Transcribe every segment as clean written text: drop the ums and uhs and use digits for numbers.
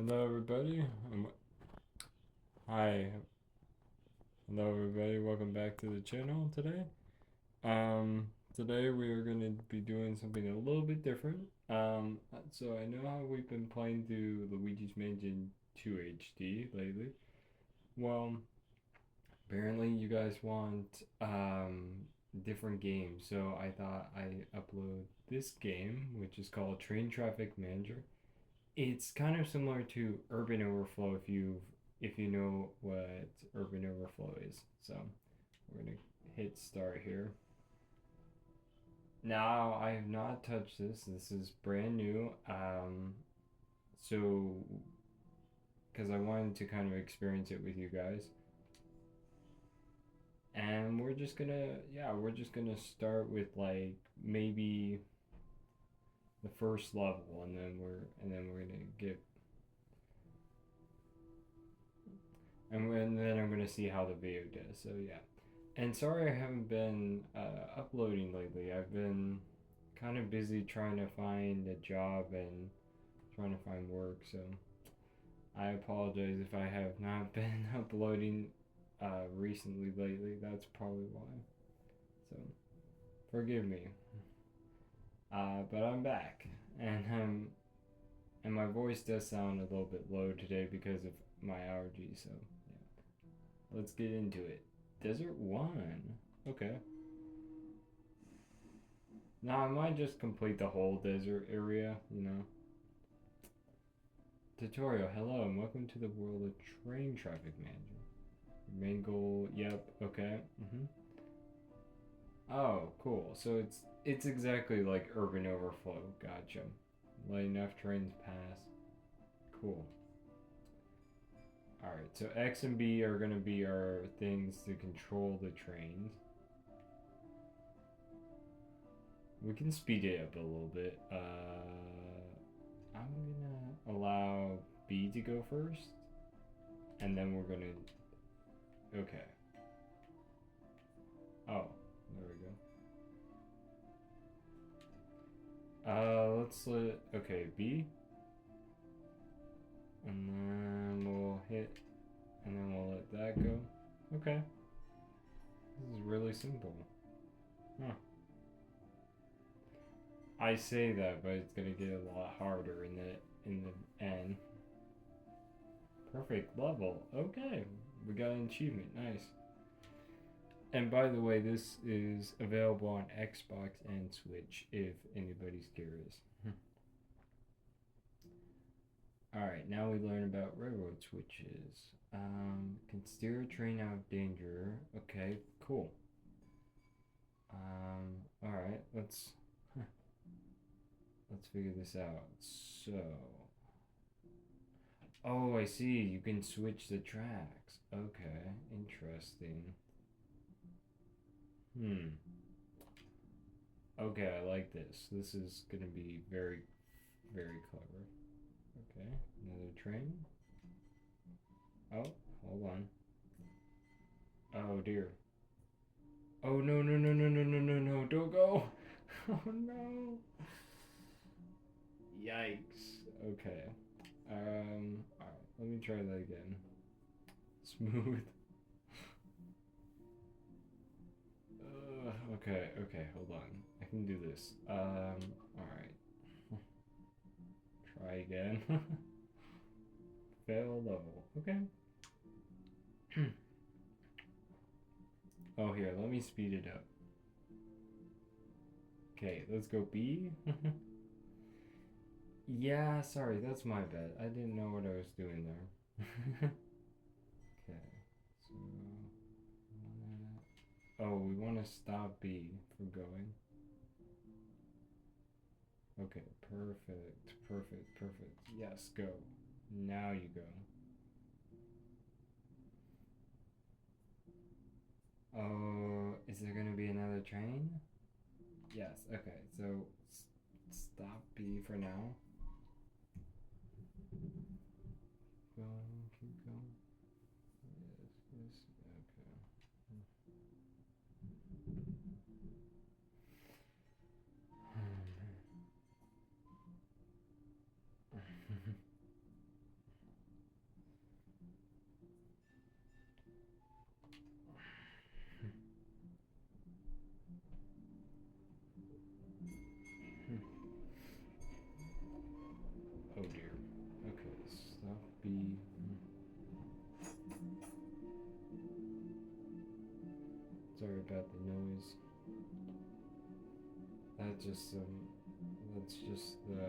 Hello, everybody. Hi. Hello, everybody. Welcome back to the channel today. Today we are going to be doing something a little bit different. So I know how we've been playing through Luigi's Mansion 2 HD lately. Well, apparently you guys want different games, so I thought I upload this game, which is called Train Traffic Manager. It's kind of similar to Urban Overflow if you know what Urban Overflow is. So we're gonna hit start here. Now I have not touched this. This is brand new. So because I wanted to kind of experience it with you guys. And we're just gonna start with like maybe the first level, and then we're gonna get and then I'm gonna see how the video does. So yeah, and sorry I haven't been uploading lately. I've been kind of busy trying to find a job and trying to find work. So I apologize if I have not been uploading recently lately. That's probably why. So forgive me. But I'm back, and my voice does sound a little bit low today because of my allergies. So yeah, let's get into it. Desert 1. Okay. Now I might just complete the whole desert area, you know. Tutorial, hello and welcome to the world of train traffic manager. Main goal, yep, okay. Oh, cool. So it's exactly like urban overflow. Gotcha. Let enough trains pass. Cool. Alright, so X and B are gonna be our things to control the trains. We can speed it up a little bit. I'm gonna allow B to go first, and then we're gonna. Okay. Oh, there we go. Let's let. Okay, B, and then we'll hit, and then we'll let that go. Okay. This is really simple. Huh. I say that, but it's gonna get a lot harder in the end. Perfect level. Okay, we got an achievement. Nice. And by the way, this is available on Xbox and Switch if anybody's curious. Alright, now we learn about railroad switches. Can steer a train out of danger. Okay, cool. Alright, let's figure this out. So, oh, I see. You can switch the tracks. Okay, interesting. Hmm. Okay, I like this. This is gonna be very, very clever. Okay, another train. Oh, hold on. Oh dear. Oh no no no no no no no no! Don't go! Oh no! Yikes. Okay. Alright, let me try that again. Smooth. Okay, hold on. I can do this. Alright. Try again. Fail level. Okay. Oh, here, let me speed it up. Okay, let's go B. Yeah, sorry, that's my bad. I didn't know what I was doing there. Okay, so. Oh, we want to stop B from going. Okay, perfect. Yes, go. Now you go. Oh, is there gonna be another train? Yes, okay, so stop B for now. Keep going. Yes, okay. Oh dear. Okay, stop B. Sorry about the noise. That's just that's just the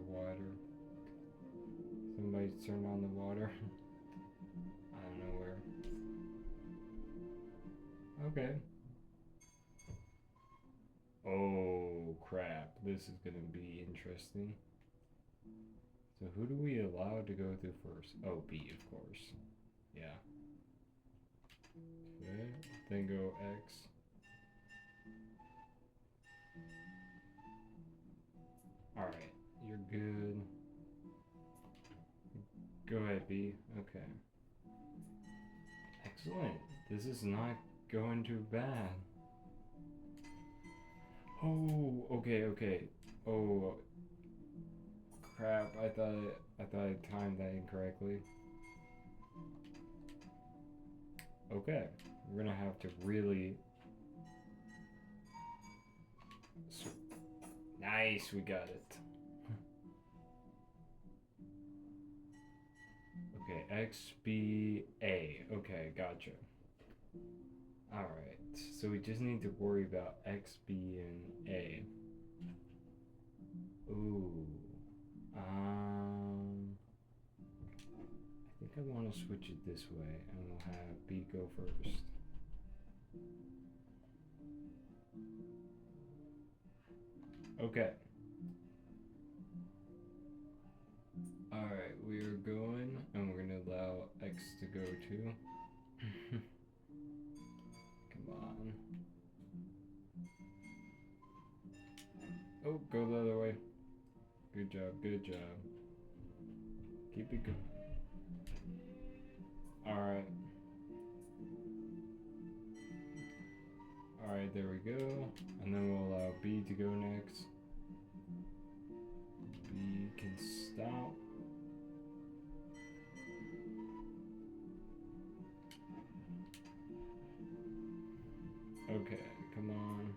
water. Somebody turned on the water. I don't know where. Okay. Oh crap, this is gonna be interesting. So who do we allow to go through first? Oh, B, of course. Yeah. Okay, then go X. Alright, you're good. Go ahead, B. Okay. Excellent. This is not going too bad. Oh, okay. Oh, crap. I thought I timed that incorrectly. Okay. We're gonna have to really... Nice, we got it. Okay, X, B, A. Okay, gotcha. Alright, so we just need to worry about X, B, and A. Ooh. I think I want to switch it this way, and we'll have B go first. Okay. Alright, we are going, and we're going to allow X to go too. Come on. Oh, go the other way. Good job. Keep it going. Alright. Alright, there we go. And then we'll allow B to go next. B can stop. Okay, come on.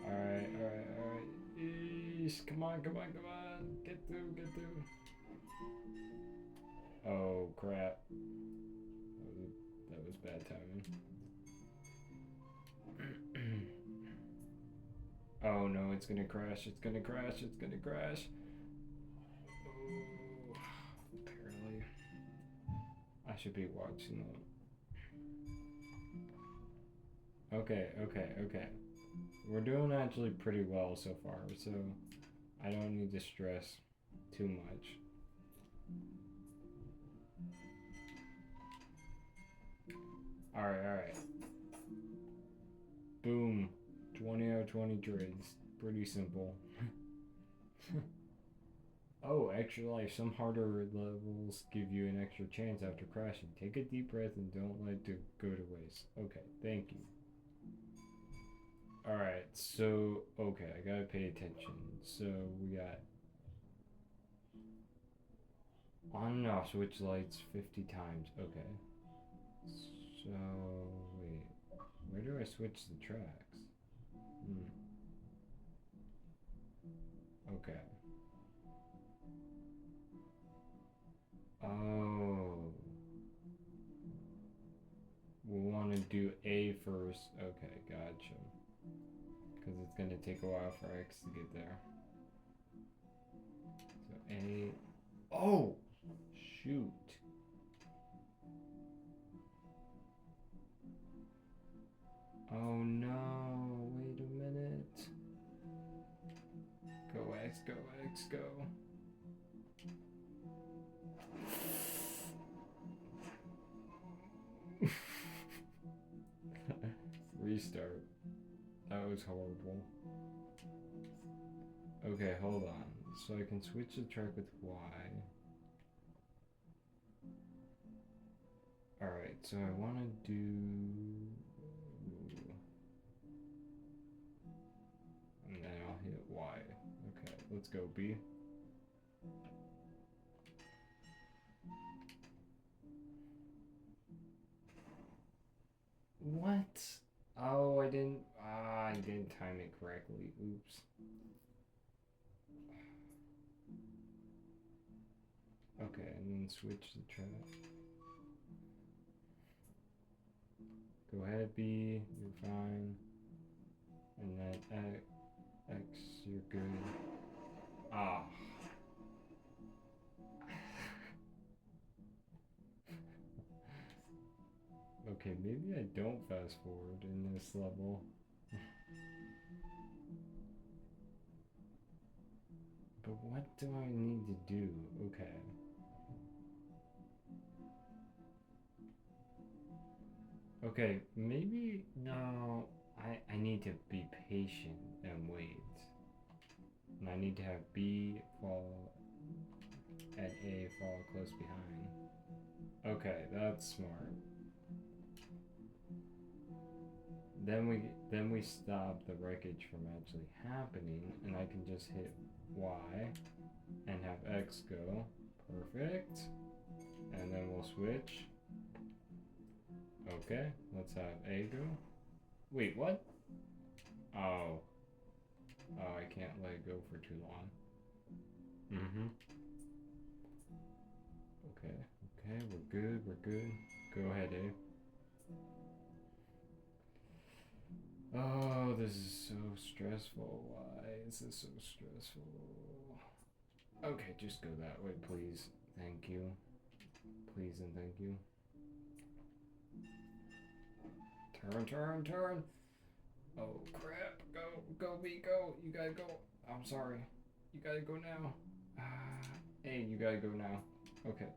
Alright. Eesh, come on. Get through. Oh, crap. That was bad timing. Oh no, it's gonna crash. Oh, apparently. I should be watching that. Okay. We're doing actually pretty well so far, so I don't need to stress too much. Alright. Boom. 20 out of 20 trades. Pretty simple. Oh, extra life. Some harder levels give you an extra chance after crashing. Take a deep breath and don't let it go to waste. Okay, thank you. Alright, so, okay, I gotta pay attention. So, we got on and off switch lights 50 times. Okay. So, wait. Where do I switch the tracks? Okay. Oh. We'll want to do A first. Okay, gotcha. Because it's going to take a while for X to get there. So A. Oh! Shoot. Oh no. Wait a minute. Go X, go. Restart. That was horrible. Okay, hold on. So I can switch the track with Y. Alright, so I want to do... And then I'll hit Y. Okay, let's go B. What? Oh, I didn't. I didn't time it correctly. Oops. Okay, and then switch the track. Go ahead, B. You're fine. And then X, you're good. Ah. Okay, maybe I don't fast forward in this level. But what do I need to do? Okay. Okay, maybe no. I need to be patient and wait. And I need to have B fall at A fall close behind. Okay, that's smart. Then we stop the wreckage from actually happening, and I can just hit Y and have X go. Perfect. And then we'll switch. Okay, let's have A go. Wait, what? Oh. Oh, I can't let it go for too long. Mm-hmm. Okay, okay, we're good, we're good. Go ahead, A. Oh, this is so stressful. Why is this so stressful? Okay, just go that way, please. Thank you. Please and thank you. Turn. Oh, crap. Go, B, go. You gotta go. I'm sorry. You gotta go now. Hey, you gotta go now. Okay.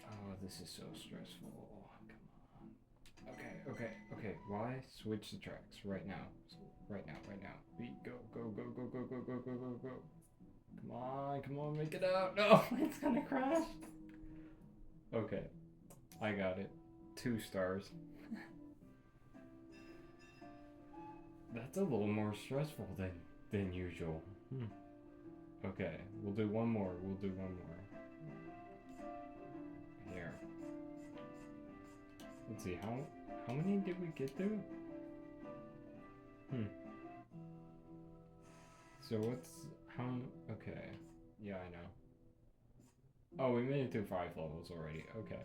Oh, this is so stressful. Come on. Okay. Why? Switch the tracks right now. Right now. B, go. Come on, make it out. No, it's gonna crash. Okay, I got it. 2 stars. That's a little more stressful than usual. Okay, we'll do one more. Here. Let's see, how many did we get through? So okay. Yeah, I know. Oh, we made it through 5 levels already. Okay.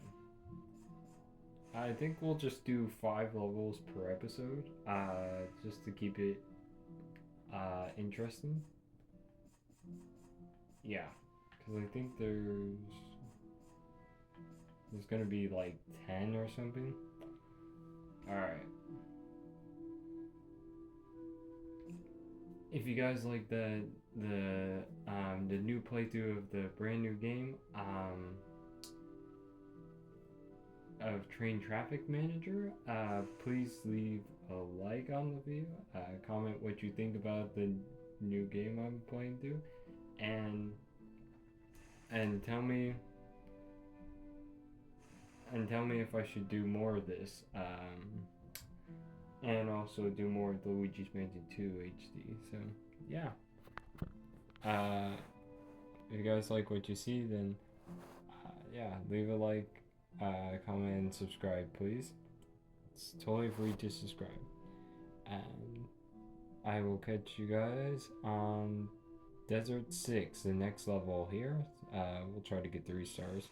I think we'll just do 5 levels per episode, just to keep it interesting. Yeah, because I think there's gonna be like 10 or something. All right. If you guys like the new playthrough of the brand new game of Train Traffic Manager, please leave a like on the video. Comment what you think about the new game I'm playing through, and tell me if I should do more of this. And also do more of the Luigi's Mansion 2 HD. So yeah. If you guys like what you see, then yeah, leave a like, comment, and subscribe, please. It's totally free to subscribe. And I will catch you guys on Desert 6, the next level here. We'll try to get 3 stars.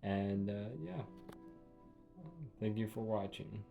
And yeah, thank you for watching.